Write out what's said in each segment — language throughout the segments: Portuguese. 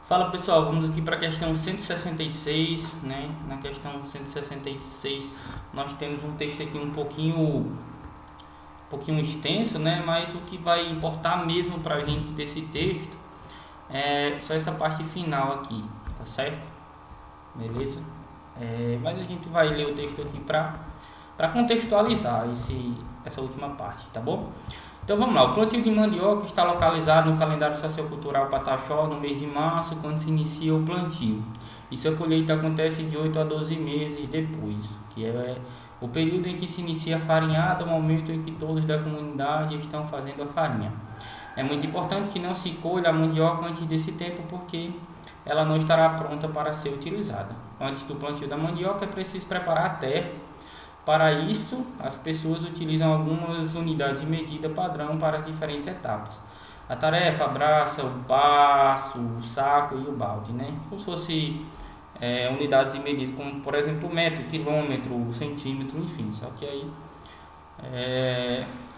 Fala pessoal, vamos aqui para a questão 166, né? Na questão 166 nós temos um texto aqui um pouquinho extenso, né? Mas o que vai importar mesmo para a gente desse texto é só essa parte final aqui, tá certo? Beleza? Mas a gente vai ler o texto aqui para contextualizar essa última parte, tá bom? Então vamos lá, o plantio de mandioca está localizado no calendário sociocultural Pataxó no mês de março, quando se inicia o plantio. E sua colheita acontece de 8 a 12 meses depois, que é o período em que se inicia a farinhada, o momento em que todos da comunidade estão fazendo a farinha. É muito importante que não se colha a mandioca antes desse tempo, porque ela não estará pronta para ser utilizada. Antes do plantio da mandioca é preciso preparar a terra. Para isso, as pessoas utilizam algumas unidades de medida padrão para as diferentes etapas. A tarefa abraça o passo, o saco e o balde, né? Como se fosse unidades de medida, como por exemplo metro, quilômetro, centímetro, enfim. Só que aí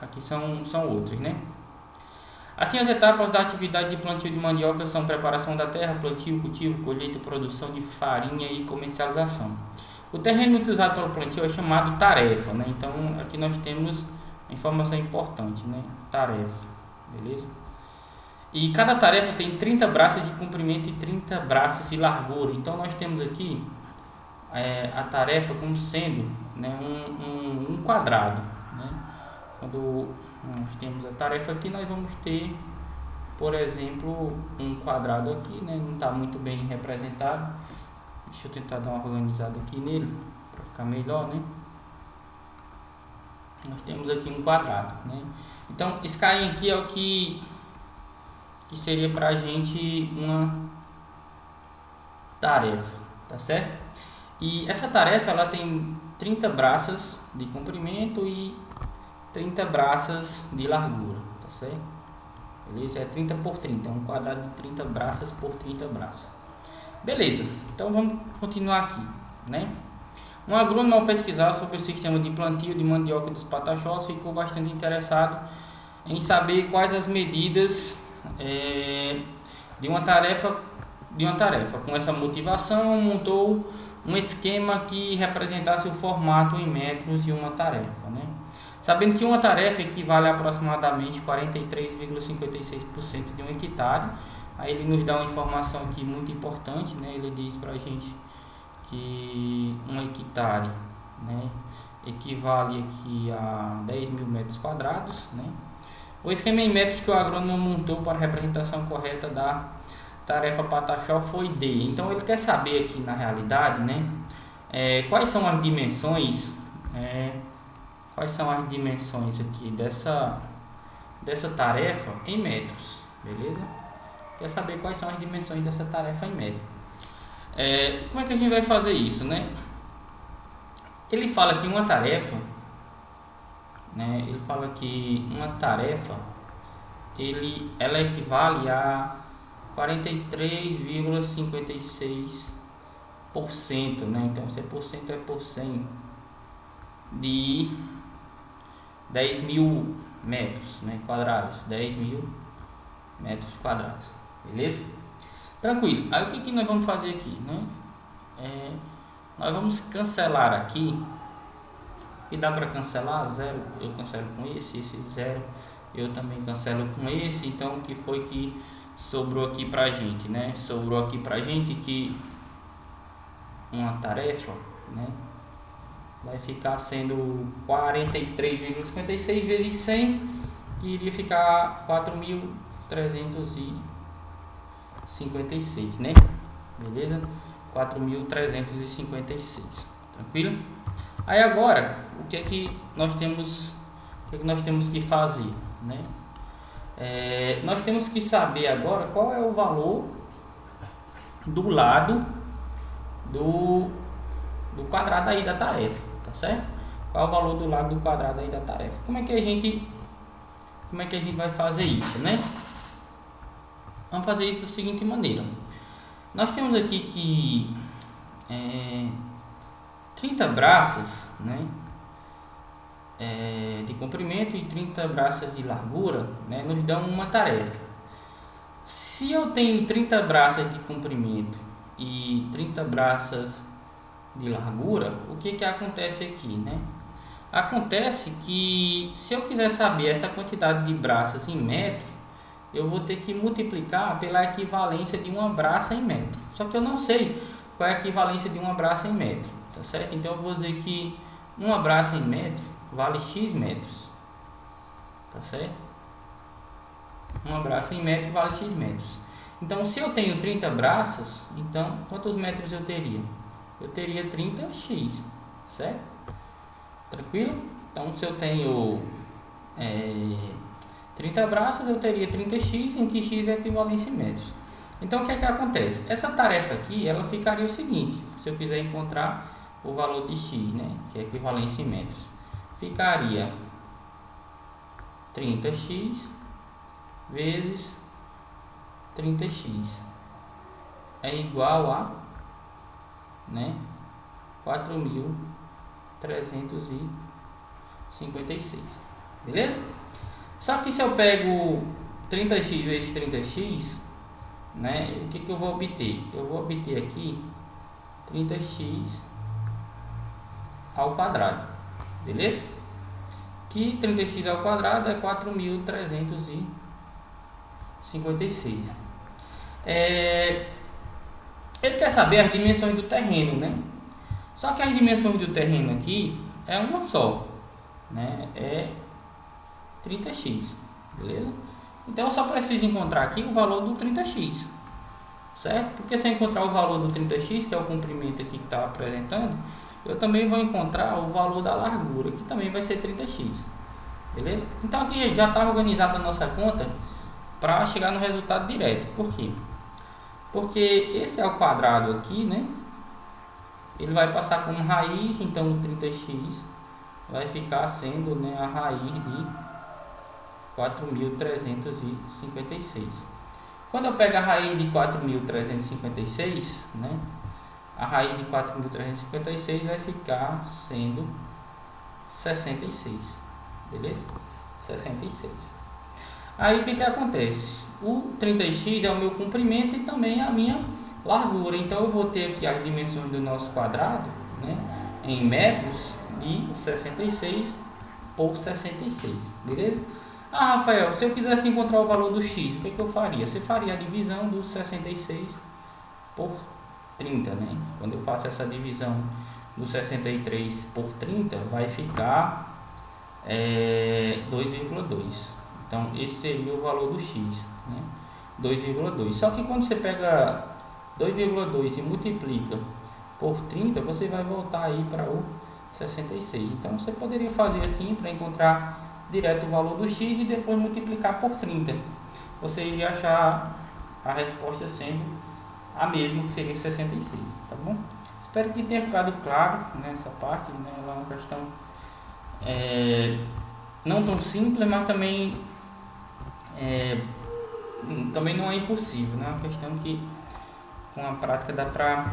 aqui são outros, né? Assim, as etapas da atividade de plantio de mandioca são preparação da terra, plantio, cultivo, colheita, produção de farinha e comercialização. O terreno utilizado para o plantio é chamado tarefa, né? Então aqui nós temos a informação importante, né? Tarefa, beleza? E cada tarefa tem 30 braças de comprimento e 30 braças de largura. Então nós temos aqui a tarefa como sendo, né, um quadrado, né? Quando nós temos a tarefa aqui, nós vamos ter, por exemplo, um quadrado aqui, né? Não está muito bem representado. Deixa eu tentar dar uma organizada aqui nele para ficar melhor, né? Nós temos aqui um quadrado, né? Então esse carinha aqui é o que seria para a gente uma tarefa, tá certo? E essa tarefa ela tem 30 braças de comprimento e 30 braças de largura, tá certo? Beleza? É 30 por 30, é um quadrado de 30 braças por 30 braços. Beleza, então vamos continuar aqui, né? Um agrônomo, ao pesquisar sobre o sistema de plantio de mandioca dos Pataxós, ficou bastante interessado em saber quais as medidas de uma tarefa. Com essa motivação, montou um esquema que representasse o formato em metros de uma tarefa, né? Sabendo que uma tarefa equivale a aproximadamente 43,56% de um hectare. Aí ele nos dá uma informação aqui muito importante, né? Ele diz para a gente que um hectare, né, equivale aqui a 10 mil metros quadrados, né? O esquema em metros que o agrônomo montou para a representação correta da tarefa Pataxó foi D. Então ele quer saber aqui na realidade, né, quais são as dimensões, aqui dessa tarefa em metros, beleza? Quer saber quais são as dimensões dessa tarefa em média. Como é que a gente vai fazer isso, né? Ele fala que uma tarefa, né? Ele fala que uma tarefa, ela equivale a 43,56%, né? Então, se é por cento, é por 100 de 10 mil metros, né, quadrados, 10 mil metros quadrados. Beleza? Tranquilo. Aí o que nós vamos fazer aqui, né? Nós vamos cancelar aqui. E dá para cancelar 0, eu cancelo com esse 0 eu também cancelo com esse. Então o que foi que sobrou aqui pra gente, né? Sobrou aqui pra gente que uma tarefa, né, vai ficar sendo 43,56 vezes 100, que iria ficar 4.356, né? Beleza? 4.356. Tranquilo? Aí agora, o que é que nós temos que fazer, né? Nós temos que saber agora qual é o valor do lado do quadrado aí da tarefa, tá certo? Qual é o valor do lado do quadrado aí da tarefa? Como é que a gente vai fazer isso, né? Vamos fazer isso da seguinte maneira. Nós temos aqui que 30 braços, né, de comprimento e 30 braços de largura, né, nos dão uma tarefa. Se eu tenho 30 braças de comprimento e 30 braças de largura, o que acontece aqui, né? Acontece que se eu quiser saber essa quantidade de braças em metro, eu vou ter que multiplicar pela equivalência de uma braça em metro. Só que eu não sei qual é a equivalência de uma braça em metro, tá certo? Então eu vou dizer que uma braça em metro vale x metros, tá certo? Uma braça em metro vale x metros. Então se eu tenho 30 braças, então quantos metros eu teria? Eu teria 30x, certo? Tranquilo? Então se eu tenho 30 braças, eu teria 30x, em que x é equivalência em metros. Então o que acontece? Essa tarefa aqui, ela ficaria o seguinte: se eu quiser encontrar o valor de x, né, que é equivalência em metros, ficaria 30x vezes 30x é igual a, né, 4.356, beleza? Só que se eu pego 30x vezes 30x, né, o que eu vou obter? Eu vou obter aqui 30x ao quadrado, beleza? Que 30x ao quadrado é 4.356. Ele quer saber as dimensões do terreno, né? Só que as dimensões do terreno aqui é uma só, né? É 30x, beleza? Então eu só preciso encontrar aqui o valor do 30x, certo? Porque se eu encontrar o valor do 30x, que é o comprimento aqui que está apresentando, eu também vou encontrar o valor da largura, que também vai ser 30x, beleza? Então aqui já está organizada a nossa conta para chegar no resultado direto. Por quê? Porque esse é o quadrado aqui, né? Ele vai passar como raiz, então o 30x vai ficar sendo, né, a raiz de 4.356. Quando eu pego a raiz de 4.356, né, a raiz de 4.356 vai ficar sendo 66, beleza? 66. Aí o que acontece? O 30x é o meu comprimento e também a minha largura. Então eu vou ter aqui as dimensões do nosso quadrado, né, em metros, de 66 por 66, beleza? Ah, Rafael, se eu quisesse encontrar o valor do x, o que eu faria? Você faria a divisão do 66 por 30, né? Quando eu faço essa divisão do 63 por 30, vai ficar 2,2. Então esse seria o valor do x, né? 2,2. Só que quando você pega 2,2 e multiplica por 30, você vai voltar aí para o 66. Então você poderia fazer assim para encontrar direto o valor do x e depois multiplicar por 30. Você iria achar a resposta sendo a mesma, que seria 66, tá bom? Espero que tenha ficado claro nessa parte, né? Ela é uma questão não tão simples, mas também não é impossível, né? É uma questão que com a prática dá para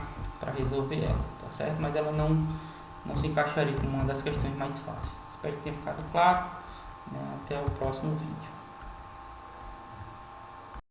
resolver ela, tá certo? Mas ela não se encaixaria como uma das questões mais fáceis. Espero que tenha ficado claro, né? Até o próximo vídeo.